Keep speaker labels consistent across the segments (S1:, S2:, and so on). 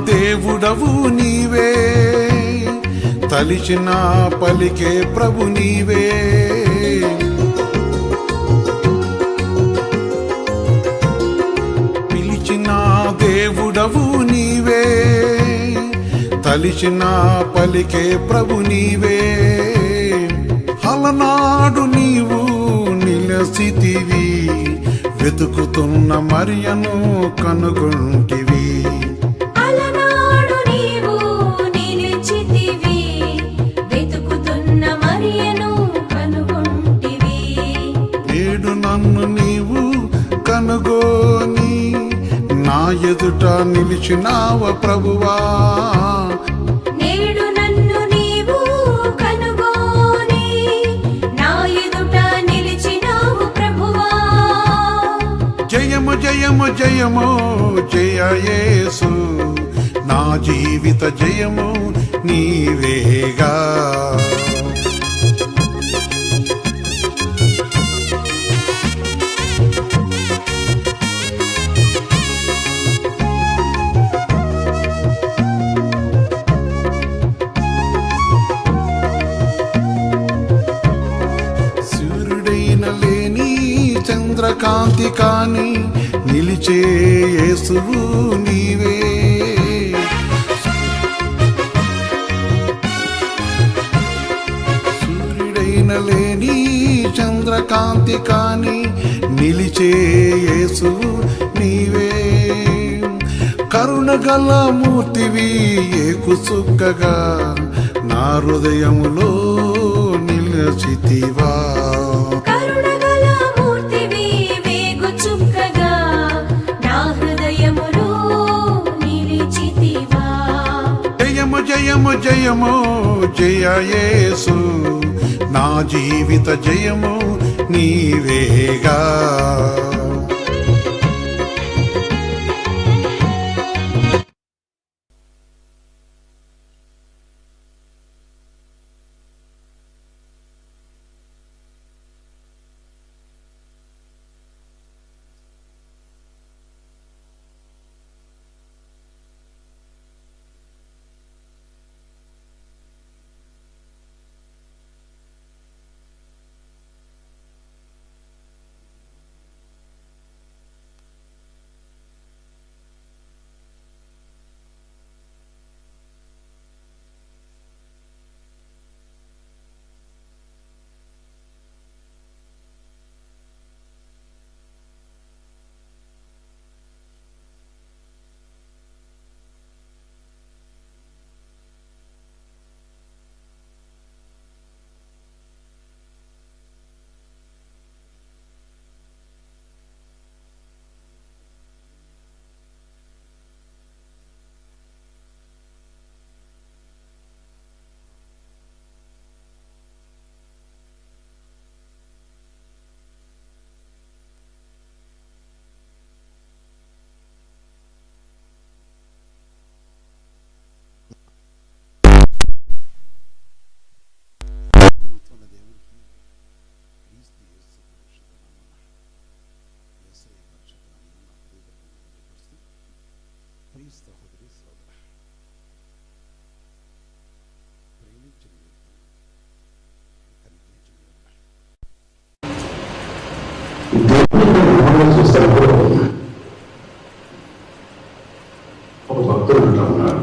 S1: దేవుడవు నీవే, తలిచిన పలికే ప్రభు నీవే. పిలిచిన దేవుడవు నీవే, తలిచిన పలికే ప్రభు నీవే. అలనాడు నీవు నిలసితివి, వెతుకుతున్న మరియను కనుగొంటివి. నన్ను నీవు కనుగోని నా ఎదుట నిలిచినావ ప్రభువా.
S2: నేడు నన్ను నీవు కనుగోని నా ఎదుట నిలిచినావు ప్రభువా.
S1: జయము జయము జయము జయ యేసు, నా జీవిత జయము నీవేగా. చంద్రకాంతి కాని నిలిచే యేసువు నీవే. సూర్యుడైన లేని చంద్రకాంతి కాని నిలిచే యేసువు నీవే. కరుణగల మూర్తివి ఏకుసుక్కగా నా హృదయములో నిలిచితివా. జయము జయము జయ యేసు, నా జీవిత జయము నీవేగా.
S3: దేవుని చూసినప్పుడు ఒక భక్తుడు అంటా ఉన్నాడు,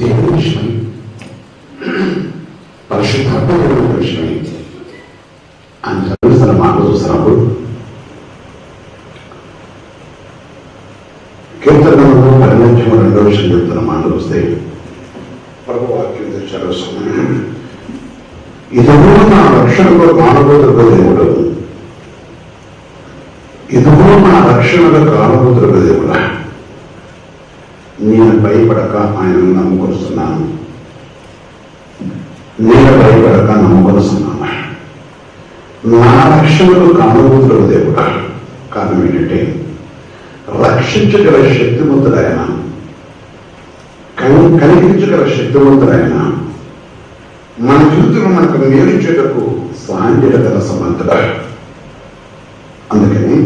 S3: దేవుని విషయం పరిశుద్ధాత్మ దేవుని విషయమై ఆయన చదివిస్తున్న మాటలు చూసినప్పుడు కీర్తనలో 12వ విషయం చెప్తున్న మాటలు వస్తే ప్రభు వాక్యం తెచ్చారు. ఇదిగో నా రక్షణలో కానుభూతులకు దేవుడు, ఇదిగో నా రక్షణలో కానుభూతులకు దేవుడా, నేను భయపడక ఆయనను నమ్ముకొస్తున్నాను, నేను భయపడక నమ్ముకొస్తున్నాను. నా రక్షణకు కానుభూతులకు దేవుడా. కారణం ఏంటంటే రక్షించగల శక్తివంతుడైన, కలిగించగల శక్తివంతుడైన, మన జీవితంలో మనకు మేలించేటకు సహాయం చేయగల సమర్థుడు. అందుకని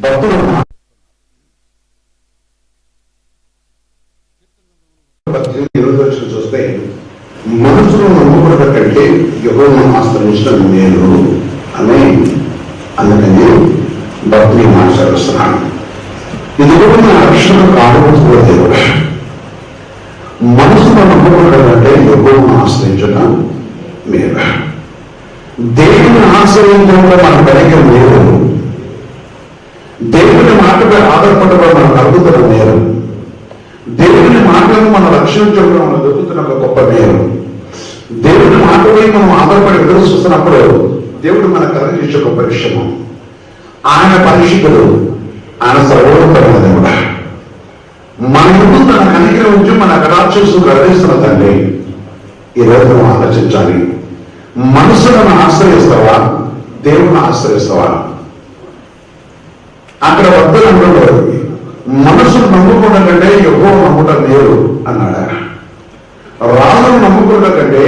S3: భక్తులు చూస్తే మనసులో నమ్ముకున్న కంటే యెహోవాను ఆశ్రయించడం మేలు అని, అందుకని భక్తుని మాట్లాడుస్తున్నాను. ఇది కూడా నా రక్షణ కానుభూతుల దేవుడు. మనసులో నమ్ముకున్నడం కంటే యెహోవాను ఆశ్రయించడం మేలు. దేవుని ఆశ్రయించడంలో మనం కలిగే మేలు, దేవుని మాటపై ఆధారపడడం మనం కలుగుతున్న మేలు, దేవుని మాటలను మనం రక్షించడం మనం దొరుకుతున్న ఒక గొప్ప మేలు. దేవుని మాటపై మనం ఆధారపడి ఎదురు చూస్తున్నప్పుడు దేవుడు మనకు కలిగించే గొప్ప విషయము. ఆయన పరిశుద్ధుడు, ఆయన సర్వోత్తమైన దేవుడు. మన ముందు తన కనికర ఉంచి మన కటాక్షిస్తూ గర్విస్తున్న తండ్రి, ఈ రోజు మనం ఆలోచించాలి. మనసులను ఆశ్రయిస్తావా, దేవుని ఆశ్రయిస్తావా? అక్కడ వద్దలు అంటున్నారు, మనసును నమ్ముకోవడం కంటే యెహోవా నమ్ముట మేలు అన్నాడు. రాజును నమ్ముకోవడం కంటే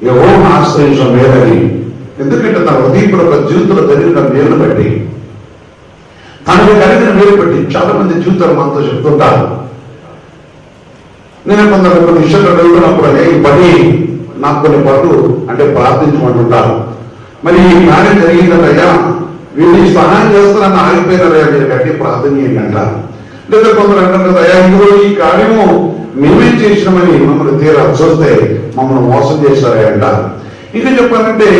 S3: యెహోవాను ఆశ్రయించడం మేలని. ఎందుకంటే తన హృదయపూర్వక జీవితంలో జరిగిన మేలు బట్టి, తనకు కలిగిన మేలు బట్టి చాలా మంది జీవితాలు మనతో చెప్తుంటారు. నేను కొన్ని విషయాలు వెళ్తున్నప్పుడు ఈ పని నాకు కొన్ని పనులు అంటే ప్రార్థించమంటుంటారు. మరి ఈ కార్యం జరిగిందయ్యా, వీళ్ళు సహాయం చేస్తారని ఆగిపోయినారయ్యా, మీరు గట్టి ప్రార్థన చేయండి అంటారు. లేదా కొందరు అంటారు కదయ్యా, ఇదిగో ఈ కార్యము మేమేం చేసినామని మమ్మల్ని తీరా చూస్తే మమ్మల్ని మోసం చేశారే అంటారు. ఇంకా చెప్పాలంటే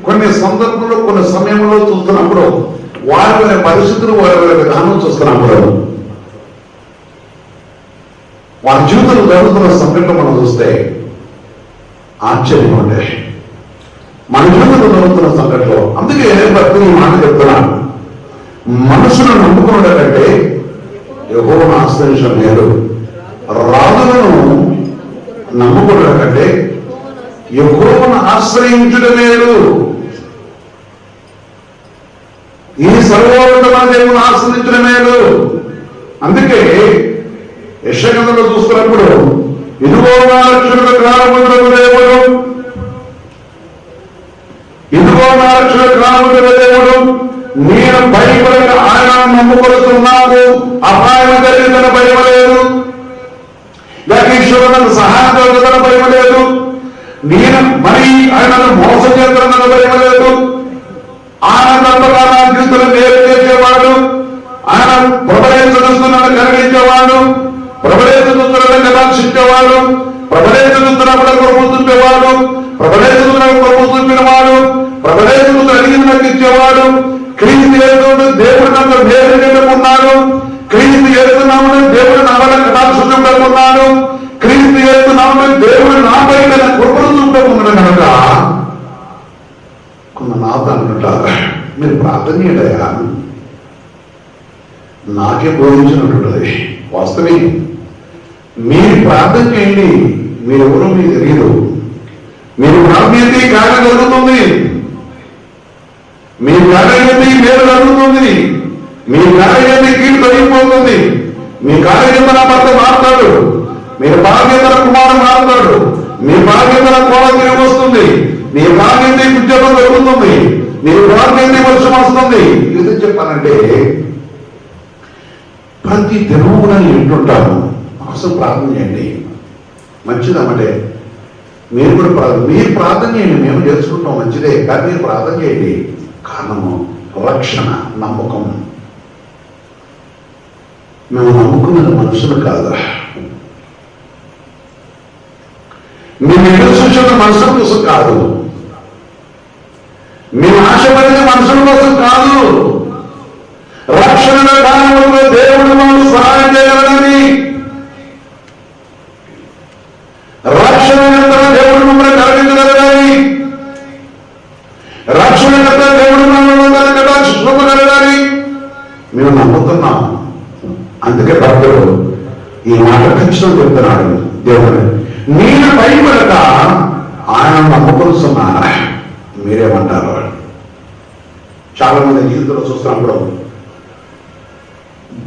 S3: కొన్ని సందర్భంలో కొన్ని సమయంలో చూస్తున్నప్పుడు వారి వారి పరిస్థితులు వారి వారి విధానం చూస్తున్నప్పుడు వారి జీవితంలో జరుగుతున్న సంఘటన మనం చూస్తే ఆశ్చర్యం ఉండే మన జీవితంలో జరుగుతున్న సంఘటనలో. అందుకే భక్తుని మాట చెప్తున్నాను, మనసును నమ్ముకున్న కంటే యెహోవాను ఆశ్రయించడం మేలు. రాజులను నమ్ముకున్న కంటే యెహోవాను ఆశ్రయించడం మేలు. ఈ సర్వోన్నతమైన దేవుని ఆశ్రయించడం మేలు. అందుకే యెషయా చూస్తున్నప్పుడు ఇదిగో నా రక్షణకు కారణములకు దేవుడు, ఇదిగో నా రక్షణకు కారణములకు దేవుడు, నేను భయపడక ఆయన నమ్ముకొస్తున్నాను, అపాయం జరిగిందని భయపడలేదు, లేక ఈశ్వరుడు సహాయం జరుగుతుందని భయపడలేదు, నేను మరి ఆయనను మోసం చేస్తానని భయపడలేదు. ఆయన తప్పగా నా జీవితంలో మేలు చేసేవాడు, ఆయన ప్రబలేస్తున్నాను కలిగించేవాడు, ప్రబలేస్తున్నాను కటాక్షించేవాడు, ప్రబలేస్తున్నప్పుడు కొరకు చూపేవాడు, ప్రబలేస్తున్నప్పుడు కొరకు చూపినవాడు, ప్రబలేస్తున్న అడిగిన నాకు ఇచ్చేవాడు. క్రీస్తు యేసుడు దేవుడు నన్ను మేలు చేసుకున్నాడు, క్రీస్తు యేసునామమున దేవుడు నా వల్ల కటాక్షించడం కలుగున్నాడు, క్రీస్తు యేసునామమున దేవుడు నాపై తన కృపను చూపుకున్నాడు కనుక కొంత నాత అంటుంటారు, మీరు ప్రార్థన చేయడయా, నాకే బోధించినట్టుంటది. వాస్తవే, మీరు ప్రార్థన చేయండి, మీరెవరో మీకు తెలియదు. మీరు ప్రార్థన కార్యం జరుగుతుంది, మీ కార్యం మేలు జరుగుతుంది, మీ కార్యం కీడు తొలగిపోతుంది, మీ కార్యం నా భర్త మారుతాడు, మీ భాగ్యత కుమారుడు మారుతాడు, మీ భాగ్యత కోడ తిరిగి వస్తుంది, నీ భాగ్యత ఉద్యోగం జరుగుతుంది, నీ భాగ్యత వర్షం వస్తుంది. ఇది చెప్పాలంటే ప్రతి దినమున వింటుంటాను, కోసం ప్రార్థన చేయండి. మంచిదన్నమాట. మీరు కూడా మీరు ప్రార్థన చేయండి, మేము చేసుకుంటాం మంచిదే, కానీ మీరు ప్రార్థన చేయండి. కారణము రక్షణ, నమ్మకం. మేము నమ్ముకున్నది మనుషులు కాదు, మేము ఎదురు చూసిన మనుషుల కోసం కాదు, మేము ఆశపడిన మనుషుల కోసం కాదు. రక్షణ కాలంలో దేవుడు మనం సహాయం చేయగలనని, రక్షణ దేవుడు మమ్మల్ని కలిగించగలగాలి, రక్షణ దేవుడు మమ్మల్ని కటాక్షించగలగాలి మేము నమ్ముతున్నాం. అందుకే భక్తుడు ఈ మాట ఖచ్చితంగా చెప్తున్నాడు, దేవుడు నేను భయపడక ఆయన నమ్ముకొస్తున్నారా? మీరేమంటారు? చాలా మంది జీవితంలో చూస్తున్నప్పుడు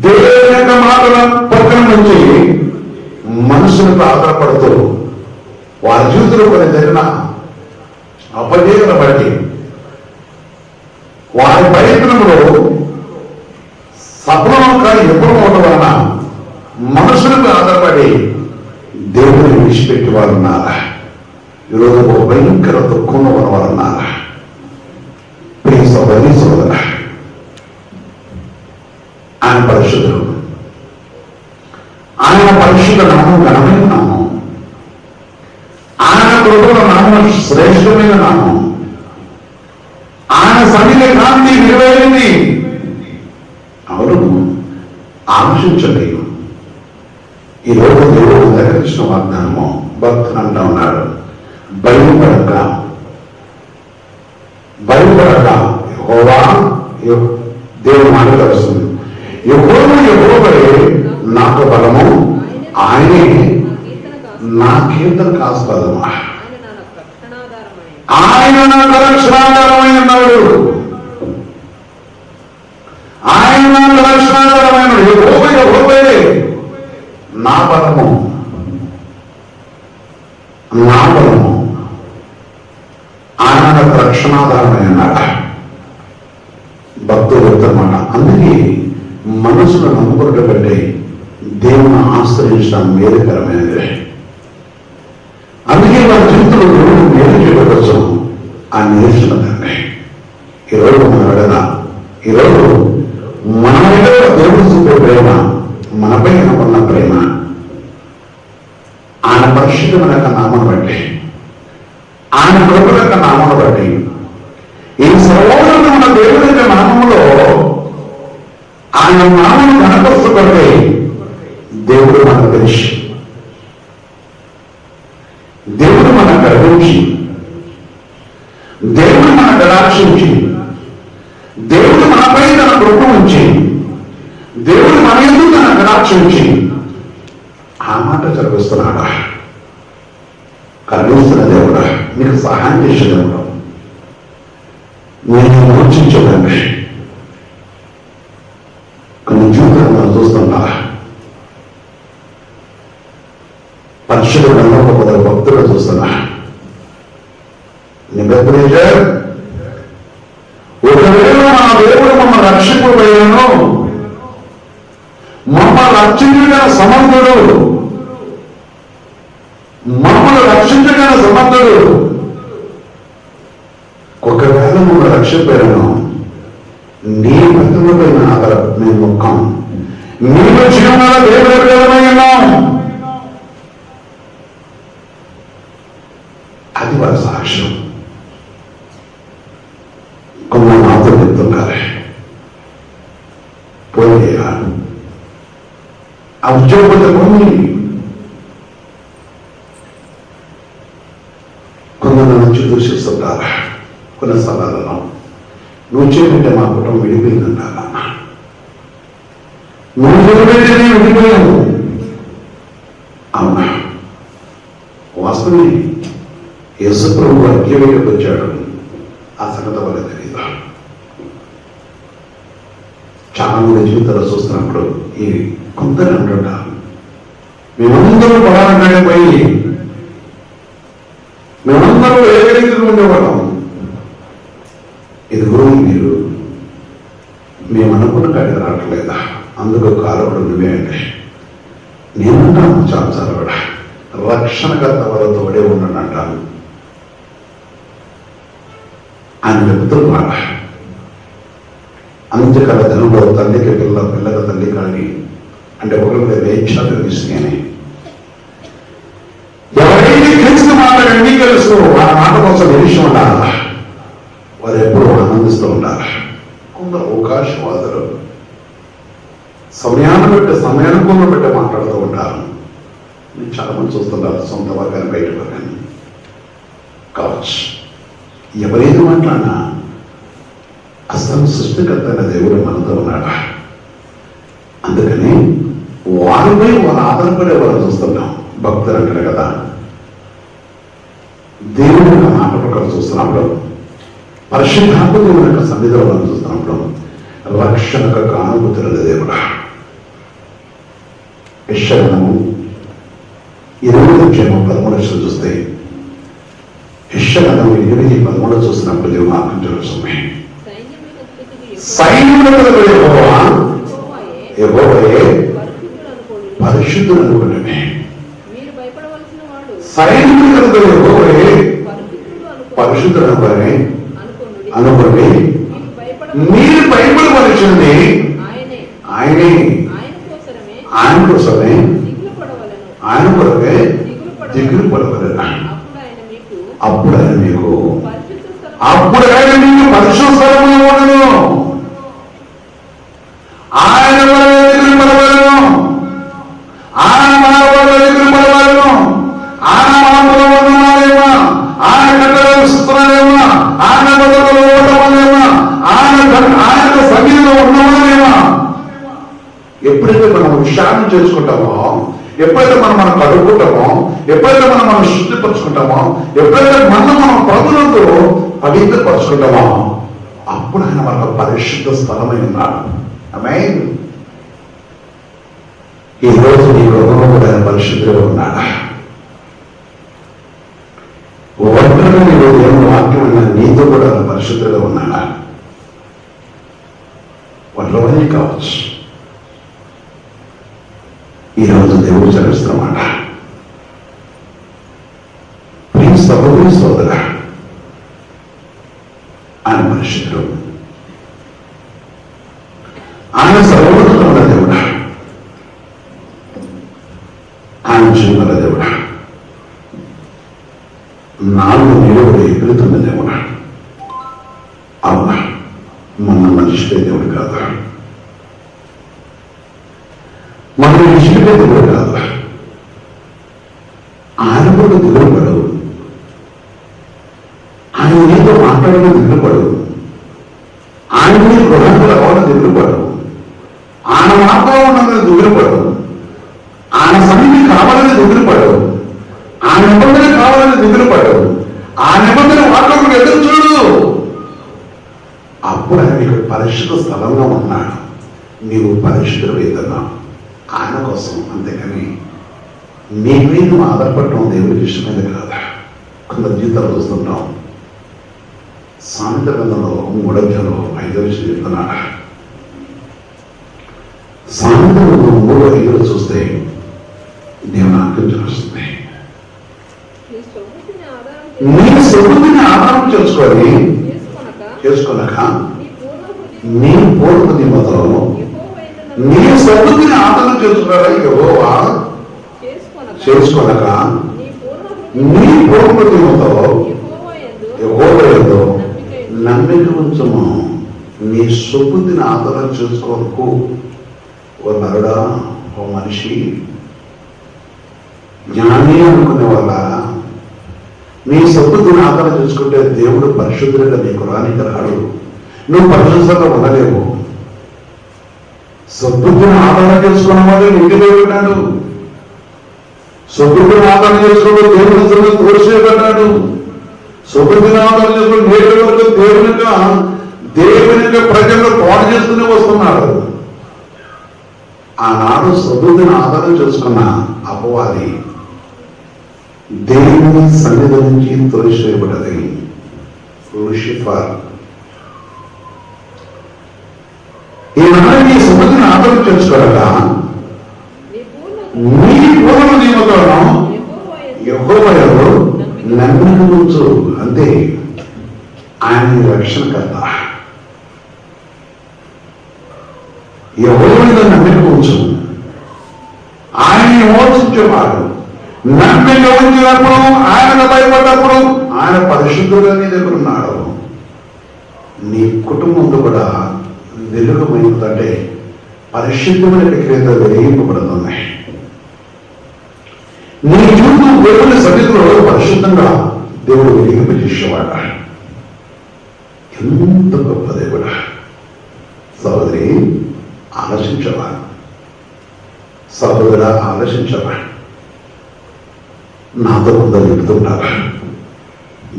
S3: దేవుని యొక్క మాటల పక్కన నుంచి మనుషులకు ఆధారపడుతూ వారి జీవితంలో కొన్ని జరిగిన అపజయాలను బట్టి వారి ప్రయత్నంలో సఫలం కానీ ఎప్పుడు అవడం వలన మనుషులకు ఆధారపడి దేవుని విడిచిపెట్టి వారు ఉన్నారా? ఈరోజు ఒక భయంకర దుఃఖంలో ఉన్నవారు ఉన్నారా? ప్రియ సోదరి సోదర, ఆయన పరిశుద్ధుడు, ఆయన పరిశుద్ధ నామం ఘనమైన నామం, ఆయన కృపల నామం శ్రేష్టమైన నామం, ఆయన సన్నిధి కాంతి విలువైనది. అవును, ఆలోచించండి. ఈరోజు దేవుడు దగ్గరించిన వాగ్దానము భక్తులు అంటా ఉన్నాడు, భయపడక యెహోవా, దేవుడు మాట తెలుస్తుంది, యెహోవా నాకు బలము, ఆయనే నా కీర్తన కాస్పదము, ఆయన నాకు రక్షణాధారమైన ఉన్నాడు, ఆయన నాకు రక్షణాధారమైన యెహోవా నా బలము, నా బలము, ఆయన నాకు రక్షణాధారమైన ఉన్నాడు. భక్తులు చెప్తారన్నమాట. అందుకే మనసును నమ్ముకున్నట్టు కంటే దేవుని ఆశ్రయించడం మేలుకరమైనది. అందుకే వారి జీవితంలో దేవుడు మేలు చేయడం కోసం ఆ నేర్చుకున్నదండి. ఈరోజు మన వెడన, ఈరోజు మన మీద దేవుడు చూపే ప్రేమ, మనపై ఉన్న ప్రేమ, ఆయన పరిశుద్ధమైన యొక్క నామను బట్టి, ఆయన కృపల యొక్క నామను బట్టి, ఈ సర్వోన్నతమైన దేవుడి యొక్క నామంలో ఆయన నామను కనపరుచుకుంటే దేవుడు మనకు తెలిసి, దేవుడు మనకు కరుణించి, దేవుడు మన కటాక్షించి, దేవుడు మనపై తన కృప ఉంచి, దేవుడు మన ఎందుకు తన కటాక్షించి ఆ మాట జరిపిస్తున్నాడా? కరుణిస్తున్న దేవుడా, మీకు సహాయం చేసే దేవుడు, నేను మోచించదండి. కొన్ని జీవితాలు మనం చూస్తున్నా, పరిశుద్ధ కొందరు భక్తులు చూస్తున్నా. నిబద్ధేజర్, ఒకవేళ మా దేవుడు మమ్మల్ని రక్షింపబోయాను, మమ్మల్ని రక్షించగల సమర్థుడు, మమ్మల్ని రక్షించగల సమర్థుడు, ఒకవేళ మమ్మల్ని రక్షింపబోయాను, నీ భక్తులపైన ఆధార మేము మొక్కం, నీకు జీవనాల దేవుడు విధమై ఉన్నాం. అది వారి సాక్ష్యం. కొందరు మాతో చెప్తున్నారు, పోయా ఆ ఉద్యోగం కొన్ని కొందరు నుంచి దూషిస్తుంటారు. కొన్ని స్థలాలలో నువ్వు చేయబట్టే మా కుటుంబం విడిపోయిందంటారా, నువ్వు చేయబట్టే విడిపోయావు. అవునా? వాస్తవమే. యేసు ప్రభు అగ్గివేయకు వచ్చాడు, ఆ సంగతి వల్ల తెలియదు. చాలా మంది జీవితాలు చూస్తున్నప్పుడు ఈ కొందరు అంటుంటారు, మేమందరూ పడాలంటే పోయి మేమందరూ ఏకరీతిగా ఉండేవాళ్ళం. ఇది గురువు, మీరు మేము అనుకున్న కాడికి రావట్లేదా? అందుకు కాలవడం నువ్వే అంటే నేనంటాను చాలాసార్లు కూడా, రక్షణకర్త వాళ్ళ తోడే ఉన్నాడు అంటారు. ఆయన చెబుతున్నమాట. అంత్యకాల దినంలో తల్లికి పిల్లకి తల్లి కానీ అంటే ఒకరి వేక్షలు తీసుకుని ఎవరైతే క్రీస్తు మాట అంగీకరిస్తూ ఆ మాట కోసం నిలిచి ఉండాలి, వారు ఎప్పుడూ ఆనందిస్తూ ఉండాలి. కొందరు అవకాశవాదులు సమయానుకూలం బట్టి మాట్లాడుతూ ఉంటారు. నేను చాలా మంది చూస్తుంటారు, సొంత వర్గాన్ని బయట వర్గాన్ని కావచ్చు. ఎవరైతే మాట్లాడినా అసలు సృష్టికర్త అయిన దేవుడు మనతో ఉన్నాడా. అందుకని వారిపై వారు ఆధారపడే వారు చూస్తున్నాం. భక్తులు అంటారు కదా, దేవుని యొక్క మాట ప్రకారం చూస్తున్నప్పుడు, పరిశుద్ధాత్మ దేవుని యొక్క సన్నిధిలో మనం చూస్తున్నప్పుడు రక్షణకు అనుభూతుల దేవుడా. యెషయాను 20:13 చూస్తే, యెషయాను 8:13 చూసినప్పుడు దేవుడు ఆజ్ఞాపిస్తుంది, సైన్యములకు యెహోవాయే పరిశుద్ధుడు అనుకునే. సైన్యములకు యెహోవాయే పరిశుద్ధుడు అనుకునే అనుకోండి. మీరు భయపడవలసింది ఆయనే, ఆయన కోసమే, ఆయన కొరకే దిగులు పడవలెను. అప్పుడు ఆయన మీకు పరిశుద్ధ స్థలములో ఉండను. ఆయన దిగులు పడవలను, ఆయన మానవుల దిగులు పడవలను, ఆయన మానవులు ఉన్నారేమా, ఆయన కట్టడలు ఇస్తున్నారేమా, ఆయన బతుకులు ఉండవలేమా, ఆయన సన్నిధిలో ఉన్నవారేమా. ఎప్పుడైతే మనం విషయాన్ని చేసుకుంటామో, ఎప్పుడైతే మనం కడుక్కుంటామో, ఎప్పుడైతే మనం శుద్ధిపరుచుకుంటామో, ఎప్పుడైతే మనం ప్రభువులతో పవిత్రపరుచుకుంటామో, అప్పుడు ఆయన మనకు పరిశుద్ధ స్థలమై ఉన్నాడు. ఆమేన్. ఈ రోజు నీ గృహంలో కూడా ఆయన పరిశుద్ధుగా ఉన్నాడా? ఒంటరిగా నీవు దేవుని వాక్యం అన్న నీతో కూడా ఆయన పరిశుద్ధుగా ఉన్నాడా? వాళ్ళవన్నీ కావచ్చు. ఈరోజు దేవుడు చదివిస్తున్నమాట. ప్లీజ్ సహోదరి సోదర, ఆయన పరిశుద్ధుడు, ఆయన సర్వోన్నతుడు ఉన్న దేవుడా, ఆయన జీవన దేవుడా, 4 నిలువలు ఎగురుతున్న దేవుడా. అవునా, మన మనిషిపై దేవుడు కాదు, మన మనిషిపై దేవుడు కాదు. ఆయన కూడా దిగులుపడు, ఆయన నీతో మాట్లాడడం దిగులుపడు, ఆయన నీ గృహానికి రావడం దిగులుపడు, ఆయన వాతావరణంలో దిగులుపడు, ఆయన సన్నిధి కావాలని దిగులుపడు, ఆ నిబంధన కావాలని దిగులుపడు, ఆ నిబంధన వాతావరణం ఎదురు చూడు. అప్పుడు ఆయన నీకు పరిశుద్ధ స్థలంలో ఉన్నాడు, నీవు పరిశుద్ధుడు వేదన్నావు ఆయన కోసం. అంతేకాని నీ మీద నువ్వు ఆధారపడటం దేవుడికి ఇష్టమైనది కాదా. కొందరు జీవితాలు చూస్తుంటాం. సామెత గ్రంథంలో 3:5 చెప్తున్నాడు. సామెత గ్రంథం 3:5 చూస్తే దేవుని ఆజ్ఞ వస్తుంది. నీ సొమ్ముని ఆధారం చేసుకొనక నీ పూర్వ నిమ్మతో నీ సొమ్ముని ఆధారం యెహోవా చేసుకొనక నీ పూర్వ నిమ్మతో యెహోవా యందు నమ్మిక ఉంచము. నీ సొమ్ముని ఆధారం చేసుకోకు. ఓ నరుడా, ఓ మనిషి, జ్ఞాని అనుకునే వాళ్ళ, నీ సొమ్ముని ఆధారం చేసుకుంటే దేవుడు పరిశుద్ధుడిగా నీకు రానికి రాడు. నువ్వు పరిశుద్ధంగా ఉండలేవు. సొమ్ముని ఆధారం చేసుకున్న వాడు ఇంటిలో ఉన్నాడు. సొమ్ముని ఆధారం చేసుకున్న దేవుని తోడుచేయబడ్డాడు. సొమ్ముని ఆధారం చేసుకుని నేటి వరకు దేవుని యొక్క ప్రజలను పాడు చేస్తూనే వస్తున్నాడు. ఆనాడు సొమ్ముని ఆధారం చేసుకున్న అపవాది దేవుని సన్నిధి నుంచి తొలిచేయబడ్డది. లూసిఫర్ ఈనాడు నీ సొమ్ముని ఆధారం చేసుకోలేక నీ పూర్వ నియమతోనూ నమ్మిక ఉంచు అంతే. ఆయన నీ రక్షణకర్త. యెహోవా మీద నమ్మిక ఉంచు, ఆయన మోసించేవాడు. నమ్మిక ఉంచినప్పుడు, ఆయన భయపడ్డప్పుడు, ఆయన పరిశుద్ధుగా నీ దగ్గర ఉన్నాడు. నీ కుటుంబంలో కూడా వెలుగుమైందంటే పరిశుద్ధమైన విక్రేత వెలిగింపబడుతుంది. నీ జీవితం దేవుని సన్నిధిలో పరిశుద్ధంగా దేవుడు వెలిగింపజేసేవాడ. ఎంత గొప్ప దేవుడా! సహోదరి ఆలోచించవా? సహోదర ఆలోచించవా? నాతో కొందరు చెప్తుంటారా,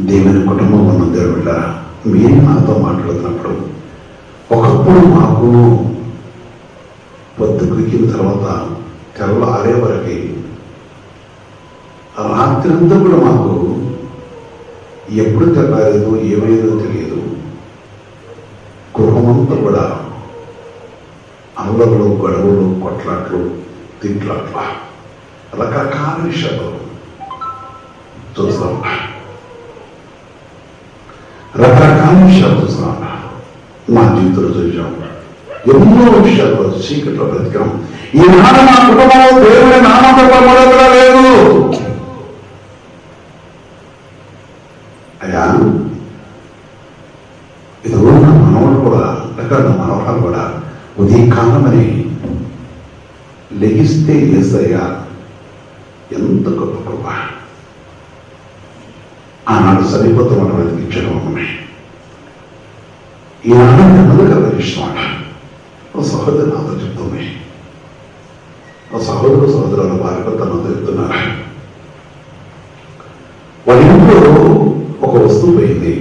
S3: దేవుని కుటుంబం ఉన్న దేవుళ్ళ మీరు నాతో మాట్లాడుతున్నప్పుడు ఒకప్పుడు మాకు పొద్దుకిన తర్వాత తెల్ల ఆరే వరకు రాత్రి అంతా కూడా మాకు ఎప్పుడు తెల్లారేదో ఏమైందో తెలియదు. గృహమంతా కూడా అల్లర్లు, గొడవలు, కొట్లాట్లు, తిట్లాట్ల రకరకాల విషయాలు చూస్తాం. రకరకాల విషయాలు చూస్తున్నాం. మా జీవితంలో చూసాం. ఎన్నో విషయాలు చీకట్లో బ్రతికాం. ఈనాడు మా కుటుంబంలో దేవుడి నామంలో మొదలుగా లేదు. అయ్యా, ఇది ఉన్న మనవాళ్ళు కూడా, లేక మనవరాలు కూడా ఉదయకాలమని లెగిస్తే యేసయ్యా ఎంత గొప్ప కృప. ఆనాడు సరిపోతూ మనం వెతికించడం ఉన్నాయి. ఈనాడు నెమ్మదిగా ఇష్టమాట సహోదరు నాతో చెప్తుంది. సహోదరు సహోదరుల భార్య నాతో చెప్తున్నారు. వాళ్ళ ఇంట్లో ఒక వస్తువు పోయింది.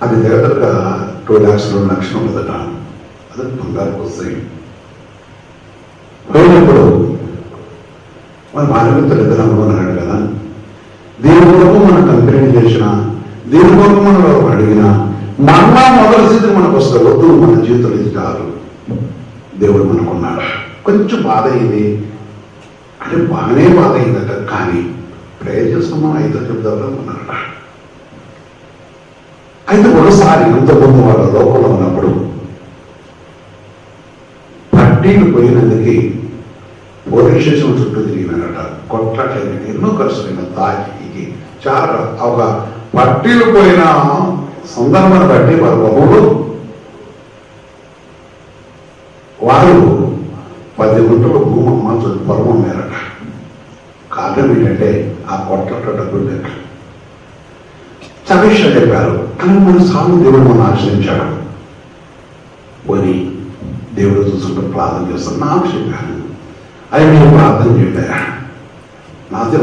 S3: అది దగ్గరగా 2 lakhs 2 లక్షలు ఉంటుందట. అది బంగారు వస్తాయి. పోయినప్పుడు మన భార్యతో ఇద్దరు అనుకున్నాడు కదా, దీని కొరకు మనం కంప్లైంట్ చేసినా, దీని కొరకు మనం అడిగినా మళ్ళా మొదటి స్థితి మనకు వస్తే వద్దు, మన జీవితంలో ఇది కాదు. దేవుడు మనకున్నాడు. కొంచెం బాధ అయింది అంటే బాగానే బాధ అయిందట. కానీ ప్రేయర్ చేసుకున్నాం, అయితే చెప్తారు అన్నారట. అయితే ఒకసారి ఇంతకుముందు వాళ్ళ లోపల ఉన్నప్పుడు పట్టీలు పోయినందుకు పోలీస్ స్టేషన్ చుట్టూ తిరిగినారట. కొట్లాట్లకి ఎన్నో ఖర్చులైన తాకి చాలా ఒక పట్టీలు పోయిన సందర్భాన్ని బట్టి వారి బహువులు వారు 10 గుంటలు భూమమ్మ పొలం అమ్మారట. కారణం ఏంటంటే ఆ కొట్లాట డబ్బులు లేక చాలా విషయాలు చెప్పారు. కానీ మన సాగు దేవుడు మనం ఆశ్రయించాడు. పోనీ దేవుడు చూసుకుంటూ ప్రార్థన చేస్తాను నాకు చెప్పాను. అది మీరు ప్రార్థన చెప్పారా? నాతో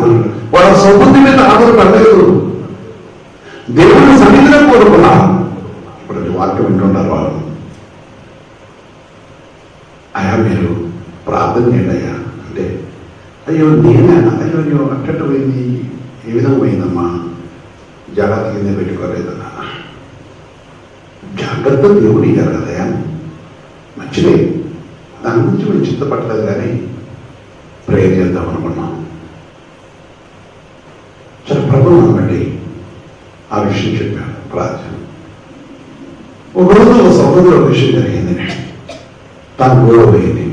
S3: వాళ్ళ సౌబుద్ధి మీద ఆధారపడలేదు. దేవుని సన్నిధిలో కోరుకున్నారు. ఇప్పుడు వాక్యం వింటున్నారు వాళ్ళు. అయ్యా మీరు ప్రార్థన చేయండి అయ్యా అంటే, అయ్యో నేనే అయ్యో నువ్వు అట్టట్టు పోయింది, ఏ విధంగా పోయిందమ్మా, జాగ్రత్త కింద పెట్టుకోలేదన్నా. జాగ్రత్త దేవుడు ఇయ్యారు కదయా, మంచిదే. దాని గురించి మేము చింతపట్టలేదు, కానీ ప్రేయర్ చేద్దాం అనుకున్నాం. చాలా ప్రభుత్వం బట్టి ఆ విషయం చెప్పాను, ప్రార్థన. ఒకరోజు ఒక సహోదరు ఒక విషయం జరిగింది. తను గొడవ పోయింది,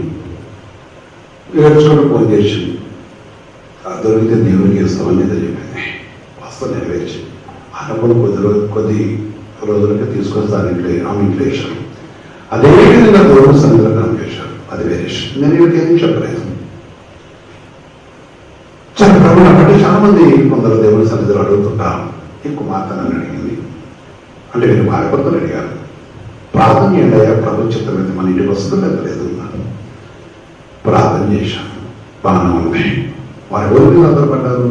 S3: ఏడ్చుకుంటూ ఫోన్ చేసింది. దొరికితే దేవుడికి ఇస్తామని చెప్పింది. వస్తా నెరవేర్చి అనుకున్న కొద్ది రోజులకి తీసుకొస్తే ఆమె ఇంట్లో వేశాను. అదే విధంగా దేవుడు సన్నిధిలో చేశాను. అది వేరే విషయం. నేను వీళ్ళకి ఏం చెప్పలేదు. చాలా ప్రభుత్వం బట్టి చాలా మంది కొందరు దేవుడి సన్నిధిలో అడుగుతుంటారు. ఈ కుమార్తె నన్ను అడిగింది అంటే నేను భార్యభర్తలు అడిగాను, ప్రార్థన చేయండి అయ్యా, ప్రభు చిత్తమైతే మన ఇంటికి వస్తుందో లేదు. ప్రార్థన చేశాను, బాగానే ఉంది. వారి ఎవరికి ఆధారపడ్డారు?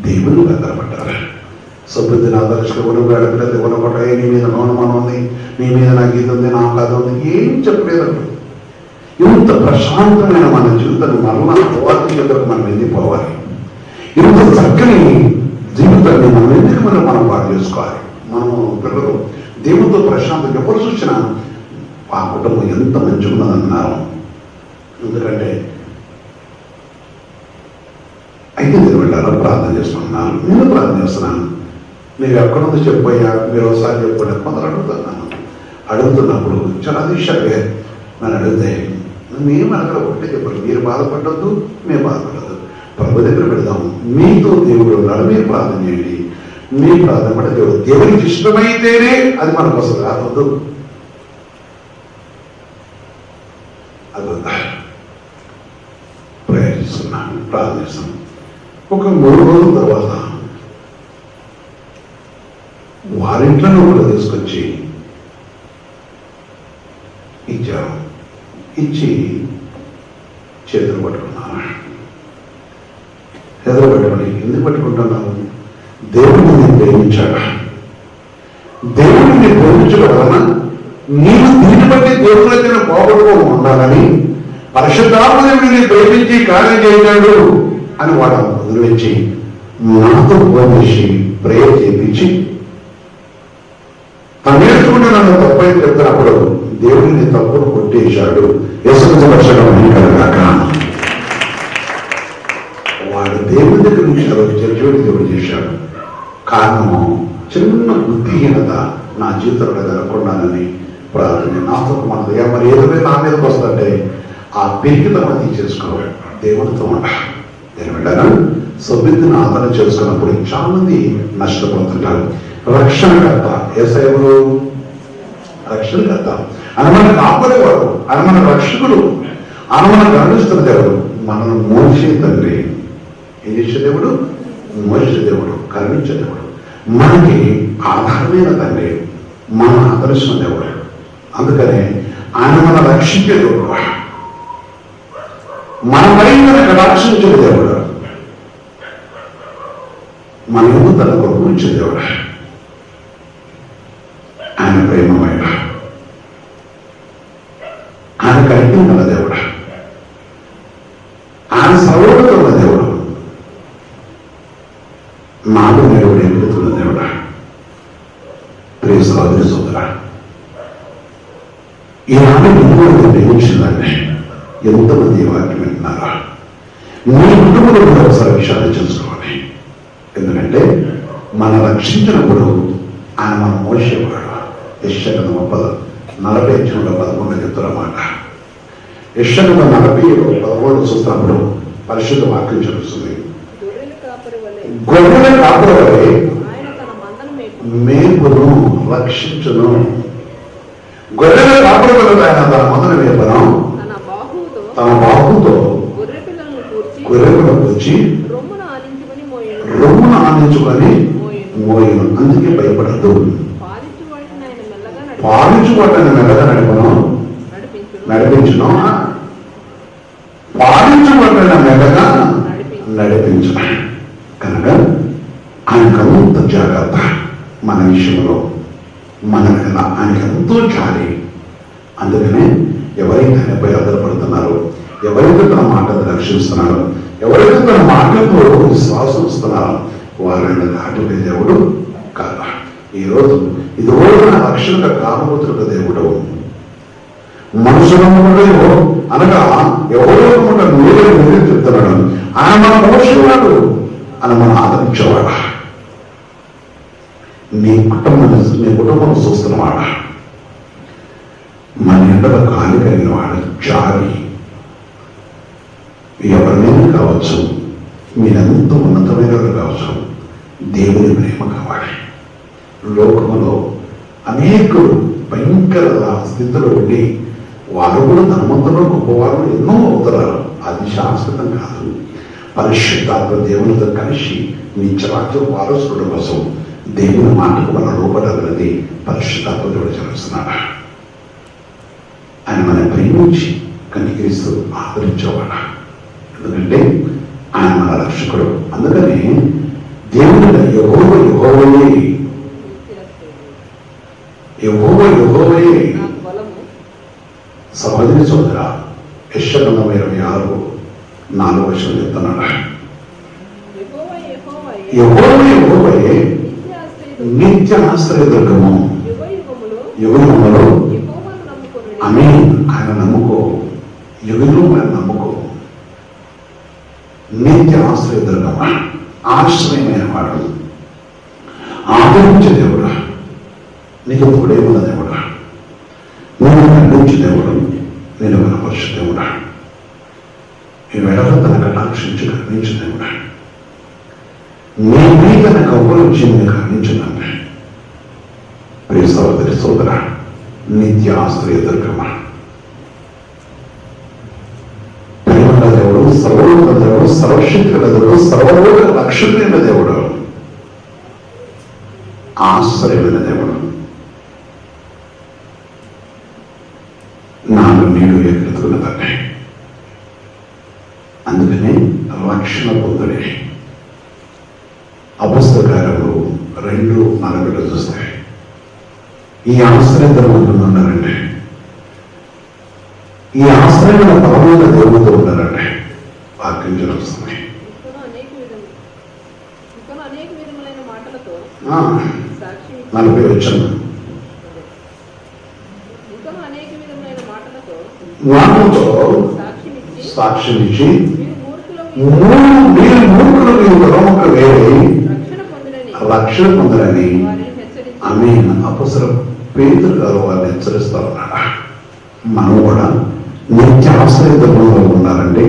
S3: దేవుని ఆధారపడ్డారు. సభ్యుద్ధిని ఆదర్శకుడు గడపలేదు. ఎవరొకట నీ మీద అనుమానం ఉంది, నీ మీద నాకు ఇది ఉంది, నాకు అది ఉంది, ఏం చెప్పలేదండి. ఇంత ప్రశాంతమైన మన జీవితాన్ని మరలా పోవాలి, జీవితానికి మనం ఎందుకు పోవాలి? ఇంత చక్కని జీవితాన్ని మనం ఎందుకు మనం పాటు చేసుకోవాలి? మనము పిల్లలు దేవుడితో ప్రశాంతం ఎవరు చూసినా ఆ కుటుంబం ఎంత మంచిగా ఉన్నదన్నారు. ఎందుకంటే అయితే దేవుడు దేవుళ్ళారా ప్రార్థన చేసుకుంటున్నాను, నేను ప్రార్థన చేస్తున్నాను. నీవు ఎక్కడుందో చెప్పయ్యా, మీరు ఒకసారి చెప్పండి. కొందరు అడుగుతున్నప్పుడు చాలా అదృష్టంగా నన్ను అడిగితే మేము అక్కడ ఒకటే చెప్పాలి, మీరు బాధపడద్దు, మేము బాధపడద్దు, ప్రభు దగ్గర పెడదాము. మీతో దేవుడు ఉన్నాడు, మీరు ప్రార్థన చేయండి. మీ ప్రార్థన పడే దేవుడికి ఇష్టమైతేనే అది మనకు వస్తుంది. అదొద్దు, అదొద్దా. ప్రయత్నిస్తున్నాను, ప్రార్థిస్తున్నాను. ఒక 3 రోజుల తర్వాత వారింట్లో కూడా తీసుకొచ్చి ఇచ్చారు. ఇచ్చి చేతులు పట్టుకున్నాను. చేతులు పట్టుకొని ఎందుకు పట్టుకుంటున్నాను? దేవుడిని నేను ప్రేమించాడు. దేవుడిని ప్రేమించడం వలన నీవు దీన్ని బట్టి దేవుడి దగ్గర పోగొట్టుకోని ఉండాలని పరిశుద్ధాత్మదేవుడిని ప్రేమించి కార్యం చేశాడు అని వాడు వదిలించి నాతో ఫోన్ చేసి ప్రేయర్ చేయించి తను నేర్చుకుంటే నన్ను తప్పని చెప్తున్నప్పుడు దేవుడిని తప్పును కొట్టేశాడు. వాడు దేవుడి దగ్గర నుంచి చర్చోడి దేవుడు చేశాడు. కారణము చిన్న బుద్ధిహీనత నా జీవితంలో జరగకుండానని ప్రార్థన. నాతో మన మరి ఏదైనా నా మీదకి వస్తుందంటే ఆ పెరిగితనం తీసేసుకోవాలి. దేవుడితో నేను వెళ్ళాను. సభ్యుని ఆదరణ చేసుకున్నప్పుడు చాలా మంది నష్టపోతుంటారు. రక్షణకర్త ఏసైవులు, రక్షణకర్త ఆయన మనం కాపాడేవాడు, ఆయన మన రక్షకుడు, ఆయన మనం గమనిస్తున్న దేవుడు, మనల్ని మోసే తండ్రి. ఏం చేసే దేవుడు? మోసే దేవుడు, కరుణించే దేవుడు, మనకి ఆధారమైన తండ్రి, మన ఆదర్శం దేవుడు. అందుకనే ఆయన మన రక్షించే దేవుడు, మన పై మనకు రక్షించే దేవుడు, మన ఎందుకు తన కొరకు ఉంచే దేవుడు. ఆయన ప్రేమమైన, ఆయన కఠినం గల దేవుడు, ఆయన సర్వోన్నత ఉన్న దేవుడు, నాడు నేడు ఎదుగుతున్న దేవుడు. ప్రియ సహోదరి సోదరా, ఈనాడు నిన్ను ప్రేమించిందండి. ఎంతమంది వాక్యం వింటున్నారా? నీ కుటుంబంలో కూడా ఒకసారి విషయాలు తెలుసుకోవాలి. ఎందుకంటే మన రక్షించినప్పుడు ఆయన మనం మోసేవాడు. యెషయా 40:11 చెప్తున్నమాట. యెషయా 40:11 చూస్తున్నప్పుడు పరిశుద్ధ వాక్యం చదువుతుంది. గొర్రెల కాపరి వలె మేపును రక్షించును. గొర్రెల కాపరి వలె ఆయన తన మందను మేపను, తన బాహుతో గొర్రెలను కూర్చి రొమ్మును ఆనించుకొని మోయను. అందుకే భయపడద్దు. పాలించుబట్టని మెల్లగా నడిపించును, పాలించుబట్టని మెల్లగా నడిపించు. కనుక ఆయనకంత జాగ్రత్త మన విషయంలో, మన మీద ఆయనకి ఎంతో జాలి. అందుకనే ఎవరైతే ఆయనపై ఆధారపడుతున్నారో, ఎవరైతే తన మాటను రక్షిస్తున్నారో, ఎవరైతే తన మాటలతో విశ్వాసం ఇస్తున్నారో వారిని దాటిపోయే దేవుడు కాదు. ఈరోజు ఇది నా రక్షణ కారణభూతులకు దేవుడు. మనుషులమ్మడో అనగా ఎవరో మీరే చెప్తున్నాడు. ఆయన మన మోసేవాడు, ఆయన మనం ఆదరించేవాడా, నీ కుటుంబం చూస్తున్నవాడా, మన ఎండల కాలి కలిగిన వాడు, జాలి. ఎవరినైనా కావచ్చు, మీరెంత ఉన్నతమైన కావచ్చు, దేవుని ప్రేమ కావాలి. లోకములో అనేకులు భయంకర స్థితిలో ఉండి వారు కూడా ధనవంతులు గొప్పవారు ఎన్నో అవుతున్నారు. అది శాశ్వతం కాదు. పరిశుద్ధాత్మ దేవునితో కలిసి నిత్యరాజ్యం వారసుడు కోసం దేవుని మాటకు మన రూపడగలది పరిశుద్ధాత్మ దేవుడు చదివిస్తున్నాడు. ఆయన మనం ప్రేమించి కనికరిస్తూ ఆదరించేవాడు. ఎందుకంటే ఆయన మన రక్షకుడు. అందుకని దేవుని యెహోవా సహోదరి సోదర, యెషయా 26:4 చెప్తున్నాడు. యెహోవాయే నిత్య ఆశ్రయదుర్గము, యుగములో ఆమేన్. ఆయన నమ్ముకో, యుగంలో ఆయన నమ్ముకో. నిత్య ఆశ్రయదుర్గమా, ఆశ్రయమైన వాడు, ఆదరించే దేవుడు, నీకు తోడేమున్న దేవుడు, నేను ఖండించే దేవుడు, నేను కనపరిచే దేవుడు, ఈ వెడలంతా కటాక్షించి కనిపించే దేవుడు, నీ మీద నాకు ఉపయోగించి నేను కనిపించున్నాను. ప్రియ సహోదరి సోదర, నిత్య ఆశ్రయదుర్గమా, ప్రేమల దేవుడు, సర్వోన్నత దేవుడు, సర్వశక్తి దేవుడు, సర్వలోక రక్షకుడైన దేవుడు, ఆశ్రయమైన దేవుడు, నాలో నీడు ఎదుగుతున్న తండ్రి. అందుకనే రక్షణ పొందుడే. అపొస్తలుల కార్యములు 2:40 చూస్తాయి. ఈ ఆశ్రయంలో ఉన్నారంటే, ఈ ఆశ్రయంలో బలమైన దేవుడితో ఉన్నారంటే వాక్యం జరుగుతుంది. 40 వచ్చాను. మాటలతో సాక్ష్యం ఇచ్చి మీరు మూర్ఖులు లోక వేరే రక్షణ పొందరని ఆమె అపసరం పేతురు గారు వారిని హెచ్చరిస్తా ఉన్నాడా. మనం కూడా నిత్య ఆశ్రయంలో ఉన్నారంటే,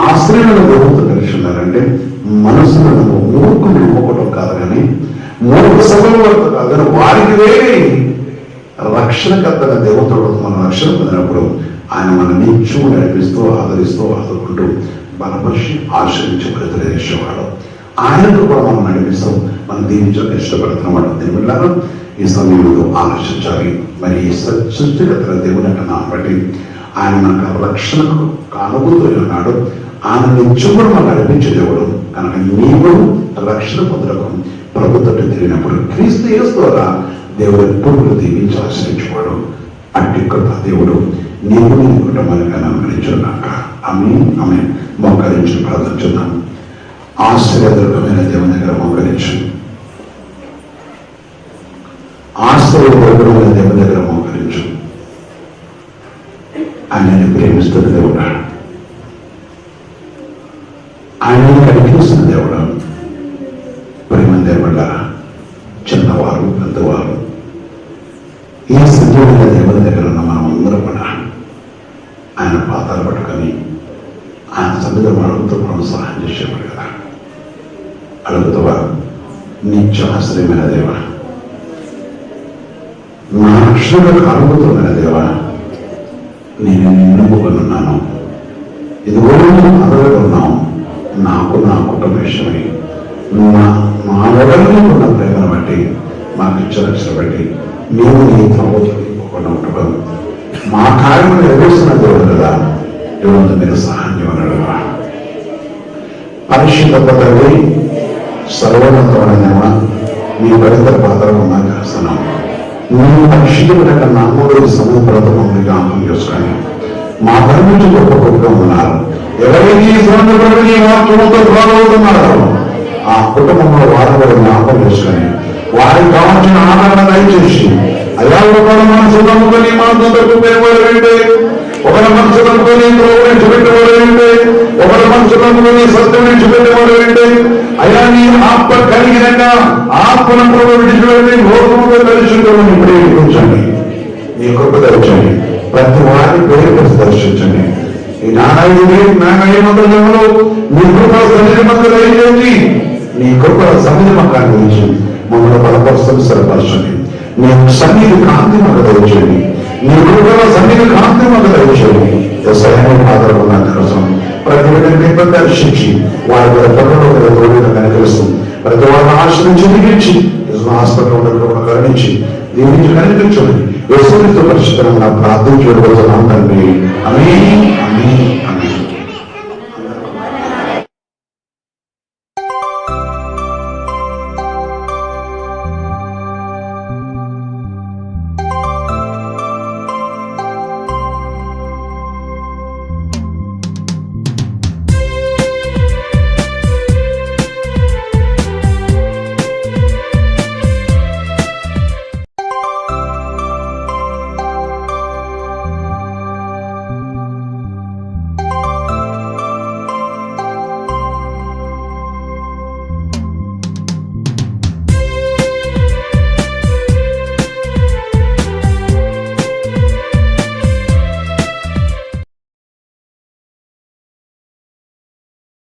S3: ఆశ్రయంలో దేవుడితో కలిసి ఉన్నారంటే, మనసులను మూర్ఖులు నమ్ముకోవడం కాదు కానీ మూర్ఖ సభల వరకు కాదు కానీ వారికి వేరే రక్షణకర్తగా దేవతలు మనం రక్షణ పొందినప్పుడు ఆయన మన నిత్యము నడిపిస్తూ ఆదరిస్తూ ఆదుకుంటూ బలపరిచి ఆశ్రయించి ప్రతిరేసేవాడు. ఆయనకు కూడా మనం నడిపిస్తాం, మనం దీవించడం ఇష్టపడుతున్నవాడు. దేవుళ్ళారా, ఈ సమయంలో ఆలోచించాలి. మరి ఈ సృష్టికర్త దేవుని యొక్క బట్టి ఆయన మనకు రక్షణకు కానుకూతూ ఉన్నాడు. ఆయన నిత్యం కూడా మనం నడిపించే దేవుడు కనుక నీవు రక్షణ పొందడం ప్రభుత్వం తిరిగినప్పుడు క్రీస్తు యేసు ద్వారా దేవుడు ఎప్పుడు దీవించి ఆశ్రయించేవాడు. అట్టి కృప దేవుడు నీవు నీ కుటుంబానికి అనుగ్రహించున్నాక ఆమె మోకరించి ప్రార్థించున్నాం. ఆశ్రయదుర్గమైన దేవుని దగ్గర మోకరించు. ఆశ్రయదుర్గమైన దేవుని దగ్గర మోకరించు. ఆయనని ప్రేమిస్తున్న దేవుడు, ఆయనని కనిపిస్తున్న దేవుడు. ప్రేమ దేవుడా, చిన్నవారు పెద్దవారు ఈ సత్యమైన దేవుని దగ్గర ఉన్న మనం అందరూ కూడా ఆయన పాదాలు పట్టుకొని ఆయన సన్నిధిలో అడుగుతూ మనం సహాయం చేసేవాడు కదా. అడుగుతావా? నిత్య ఆశ్రయమైన దేవా, నా రక్షణకు కానుకూతమైన దేవా, నేను నిన్నుకున్నాను, ఇదిగో అదలో ఉన్నావు. నాకు నా కుటుంబ విషయమై మా వడలో ఉన్న ప్రేమను బట్టి, మాకు ఇచ్చిన రక్షణ బట్టి మేము నీ త్రోవకుండా ఉండడం మా కార్యము నెరవేర్చిన దేవుడు కదా. దేవుడు మీరు సహాయం చేయమన్నాడు. పరిశుద్ధ పదవి సర్వోన్నతమైన మీ పవిత్ర పాత్ర నాకు చేస్తున్నాం. నీ పరిశుద్ధుల నామూలు ఈ సమయం ప్రథమం జ్ఞాపకం చేసుకొని మా పని నుంచి గొప్ప గొప్పగా ఉన్నారు. ఎవరైతే ఈ సందర్భంలో నీ వాక్యంతో బాగవుతున్నారో ఆ కుటుంబంలో వారు కూడా జ్ఞాపకం చేసుకొని వారికి కావాల్సిన ఆదరణ దయచేసి, అలా ఒకరి మనసు నమ్ముకొని మనతో పేరుంటే, ఒకరి మనసు నమ్ముకొని విడిచిపెట్టేవాడు, ఒకరి మనసు నమ్ముకొని సత్యం విడిచిపెట్టేవాడు అంటే, అయా నీ ఆత్మ కలిగినాక ఆత్మను విడిచిపెట్టి లోకముతో కలిసి ప్రేమించండి. నీ కృప దర్శించండి. ప్రతి వారిని పేరు దర్శించండి. ఈ నాయమంత్రంలో నీ కృప సన్నిధి మంది దయచేసి, నీ కృప సన్నిధి మకాన్ని ఇచ్చి మమ్మల్ని బలపరుస్తుంది, సరిపరచండి. నీ సన్నిధి కాంతి మాకు దయచేయండి. నీ కృపల సన్నిధి కాంతి మాకు దయచేయండి. సరైన ఆధారపడిన కోసం ప్రతి బిడ్డని దర్శించి వారి పనులు తోడుగా కనిపిస్తుంది. ప్రతి వారిని ఆశ్రయించి దిగించి హాస్పిటల్ కూడా కరుణించి దీనికి కనిపించండి. యశోనితో పరిశుద్ధంగా ప్రార్థించడం తండ్రి. ఆమేన్.